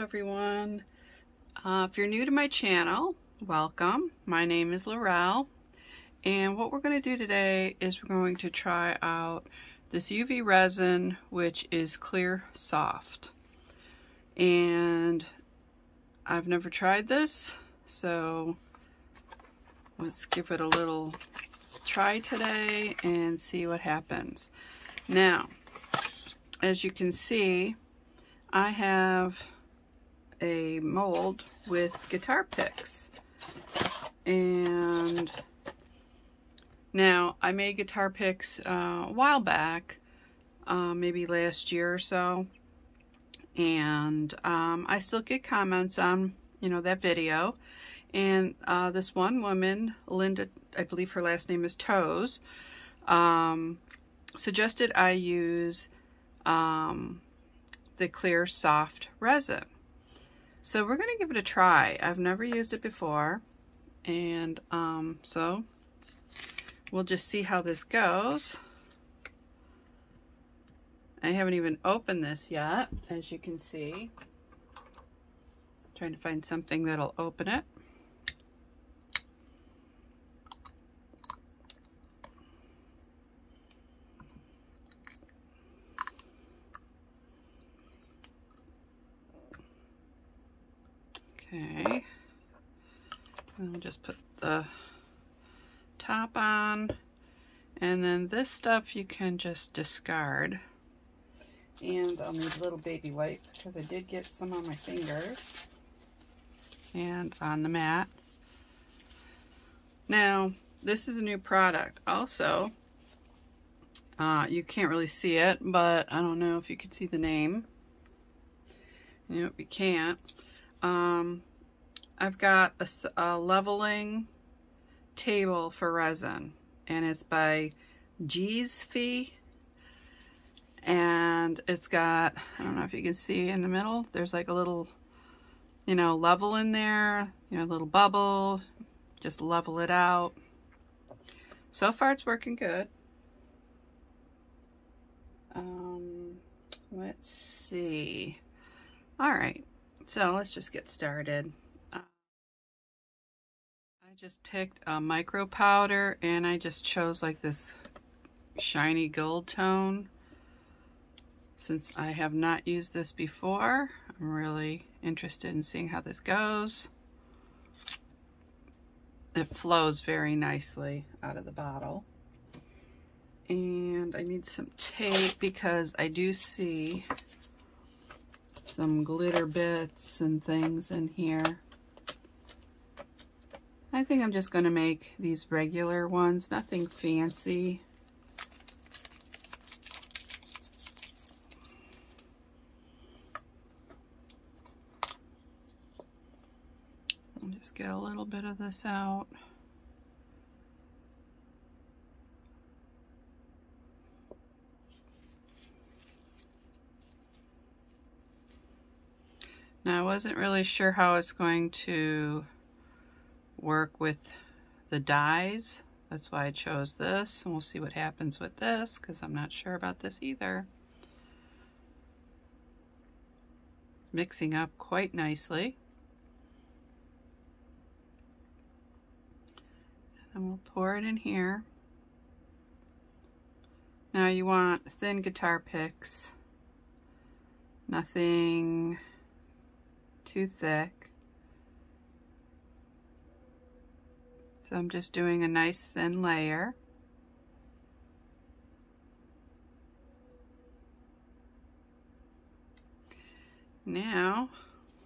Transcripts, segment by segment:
everyone. If you're new to my channel, welcome. My name is Laurel, and what we're going to do today is we're going to try out this UV resin, which is clear soft. And I've never tried this, so let's give it a little try today and see what happens. Now, as you can see, I have a mold with guitar picks, and now I made guitar picks a while back, maybe last year or so, and I still get comments on that video. And this one woman, Linda, I believe her last name is Toes, suggested I use the clear soft resin. So we're going to give it a try. I've never used it before, and so we'll just see how this goes. I haven't even opened this yet, as you can see. Trying to find something that'll open it. Okay, and we'll just put the top on, and then this stuff you can just discard. And I'll need a little baby wipe because I did get some on my fingers and on the mat. Now, this is a new product. Also, you can't really see it, but I don't know if you can see the name. Nope, you can't. I've got a leveling table for resin, and it's by Wiith, and it's got, I don't know if you can see in the middle, there's like a little, level in there, a little bubble, just level it out. So far it's working good. Let's see. All right. So let's just get started. I just picked a micro powder, and I just chose like this shiny gold tone. Since I have not used this before, I'm really interested in seeing how this goes. It flows very nicely out of the bottle. And I need some tape because I do see some glitter bits and things in here. I think I'm just going to make these regular ones, nothing fancy. I'll just get a little bit of this out. Now, I wasn't really sure how it's going to work with the dyes. That's why I chose this, and we'll see what happens with this, because I'm not sure about this either. Mixing up quite nicely. And we'll pour it in here. Now you want thin guitar picks, nothing too thick. So I'm just doing a nice thin layer. Now,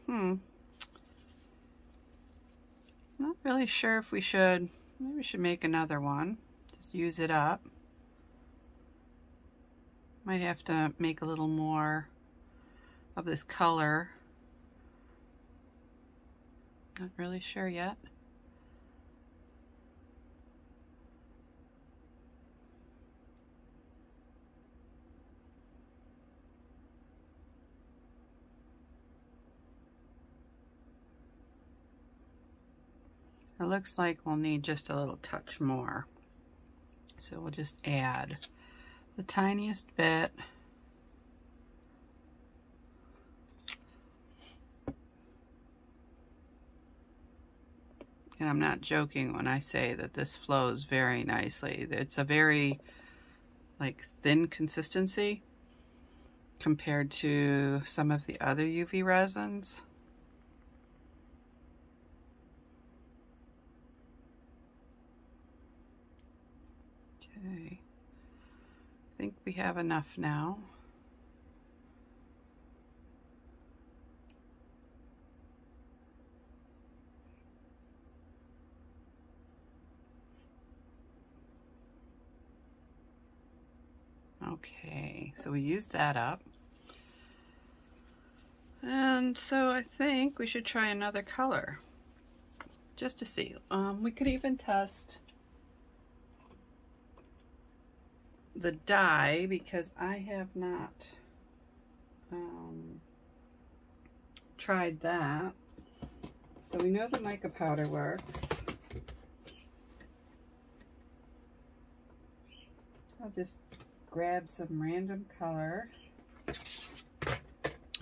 not really sure if we should, maybe we should make another one. Just use it up. Might have to make a little more of this color. Not really sure yet. It looks like we'll need just a little touch more. So we'll just add the tiniest bit. And I'm not joking when I say that this flows very nicely. It's a very like thin consistency compared to some of the other UV resins. Okay, I think we have enough now. Okay, so we used that up. And so I think we should try another color just to see. We could even test the dye because I have not tried that. So we know the mica powder works. I'll just grab some random color.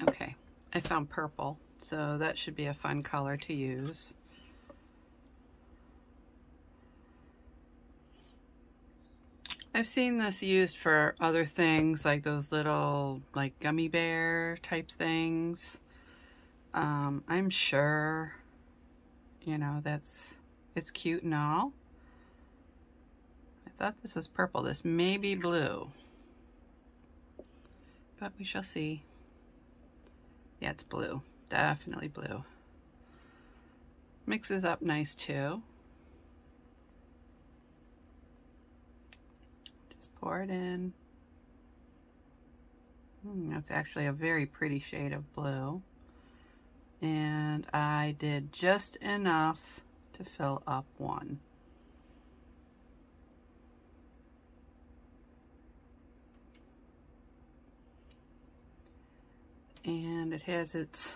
Okay, I found purple, so that should be a fun color to use. I've seen this used for other things like those little like gummy bear type things. I'm sure, you know, it's cute and all. I thought this was purple. This may be blue, but we shall see. Yeah, it's blue. Definitely blue. Mixes up nice too. Just pour it in. That's actually a very pretty shade of blue. And I did just enough to fill up one. And it has its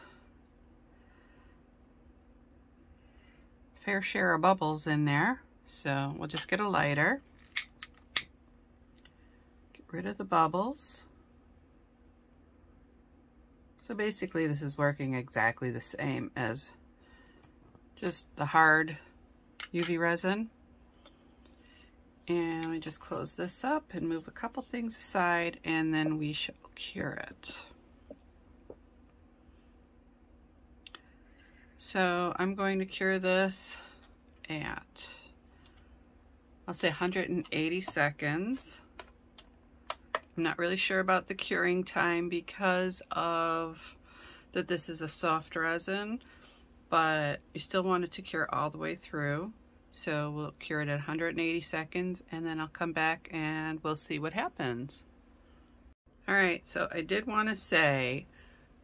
fair share of bubbles in there, so we'll just get a lighter, get rid of the bubbles. So basically this is working exactly the same as just the hard UV resin. And we just close this up and move a couple things aside, and then we shall cure it. So I'm going to cure this at, I'll say 180 seconds. I'm not really sure about the curing time because of that this is a soft resin, but you still want it to cure all the way through. So we'll cure it at 180 seconds and then I'll come back and we'll see what happens. All right, so I did want to say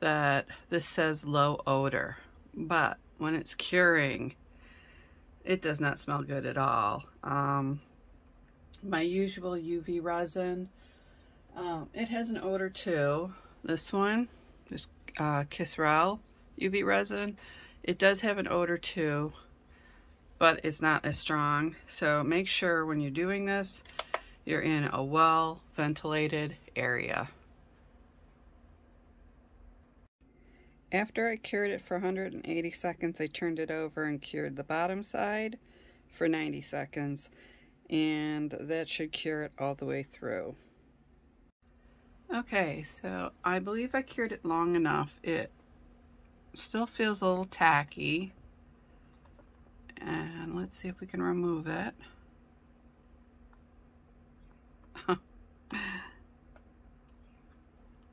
that this says low odor, but when it's curing, it does not smell good at all. My usual UV resin, it has an odor too. This one, this Kisrel UV resin, it does have an odor too, but it's not as strong. So make sure when you're doing this, you're in a well ventilated area. After I cured it for 180 seconds, I turned it over and cured the bottom side for 90 seconds, and that should cure it all the way through. Okay, so I believe I cured it long enough. It still feels a little tacky, and let's see if we can remove it.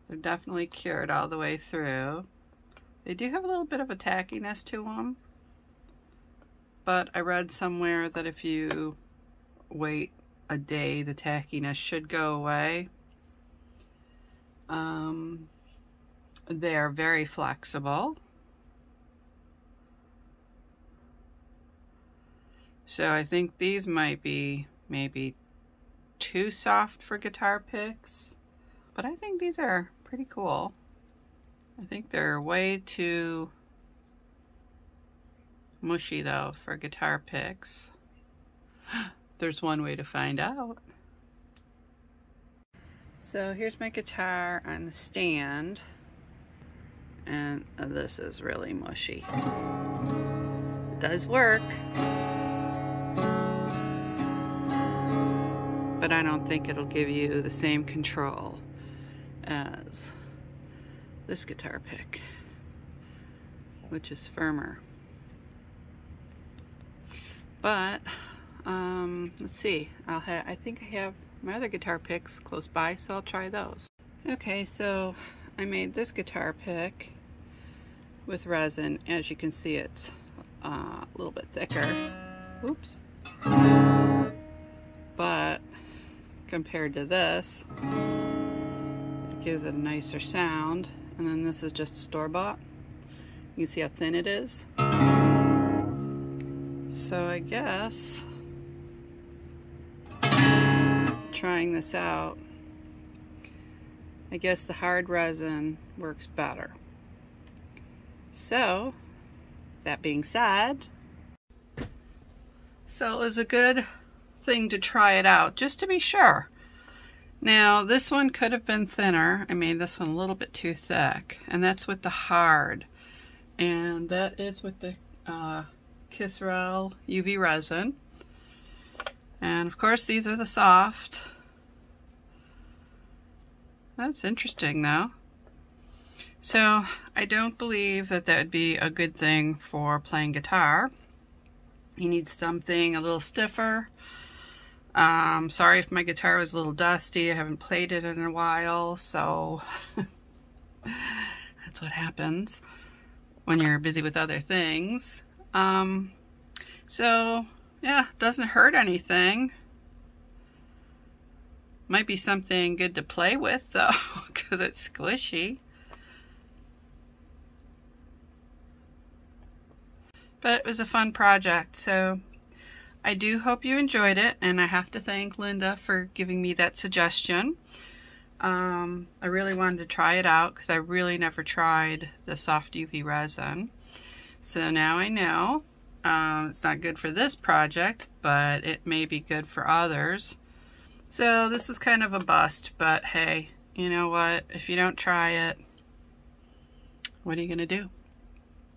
They're definitely cured all the way through. They do have a little bit of a tackiness to them, but I read somewhere that if you wait a day, the tackiness should go away. They're very flexible. So I think these might be maybe too soft for guitar picks, but I think these are pretty cool. I think they're way too mushy though for guitar picks. There's one way to find out. So here's my guitar on the stand, and this is really mushy. does work. But I don't think it'll give you the same control as this guitar pick, which is firmer. But let's see, I think I have my other guitar picks close by, so I'll try those. Okay, so I made this guitar pick with resin. As you can see, it's a little bit thicker. Oops. But compared to this, it gives it a nicer sound. And then this is just store-bought. You see how thin it is? So I guess trying this out, I guess the hard resin works better. So that being said, so it was a good thing to try it out just to be sure. Now this one could have been thinner. I made this one a little bit too thick, and that's with the hard, and that is with the Kisrel UV resin. And of course these are the soft. That's interesting though. So I don't believe that that would be a good thing for playing guitar. You need something a little stiffer. Sorry if my guitar was a little dusty. I haven't played it in a while, so that's what happens when you're busy with other things. So yeah, doesn't hurt anything. Might be something good to play with though, because it's squishy. But it was a fun project, so I do hope you enjoyed it, and I have to thank Linda for giving me that suggestion. I really wanted to try it out because I really never tried the soft UV resin. So now I know. It's not good for this project, but it may be good for others. So this was kind of a bust, but hey, you know what? If you don't try it, what are you gonna do?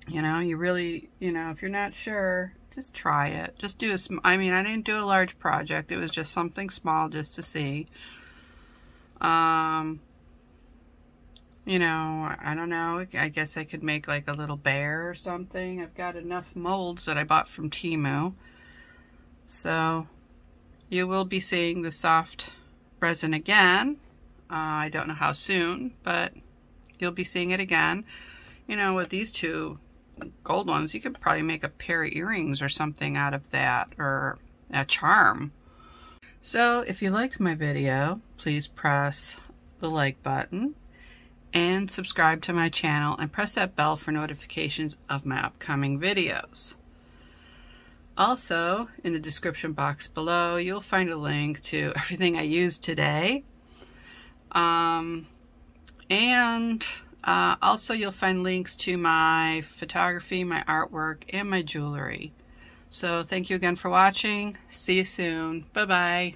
You know, you really, you know, if you're not sure, just try it. Just do I mean, I didn't do a large project. It was just something small just to see. You know, I don't know. I guess I could make like a little bear or something. I've got enough molds that I bought from Temu. So you will be seeing the soft resin again. I don't know how soon, but you'll be seeing it again. You know, with these two gold ones, you could probably make a pair of earrings or something out of that, or a charm. So if you liked my video, please press the like button and subscribe to my channel and press that bell for notifications of my upcoming videos. Also, in the description box below, you'll find a link to everything I used today. Also you'll find links to my photography, my artwork, and my jewelry. So thank you again for watching. See you soon. Bye-bye.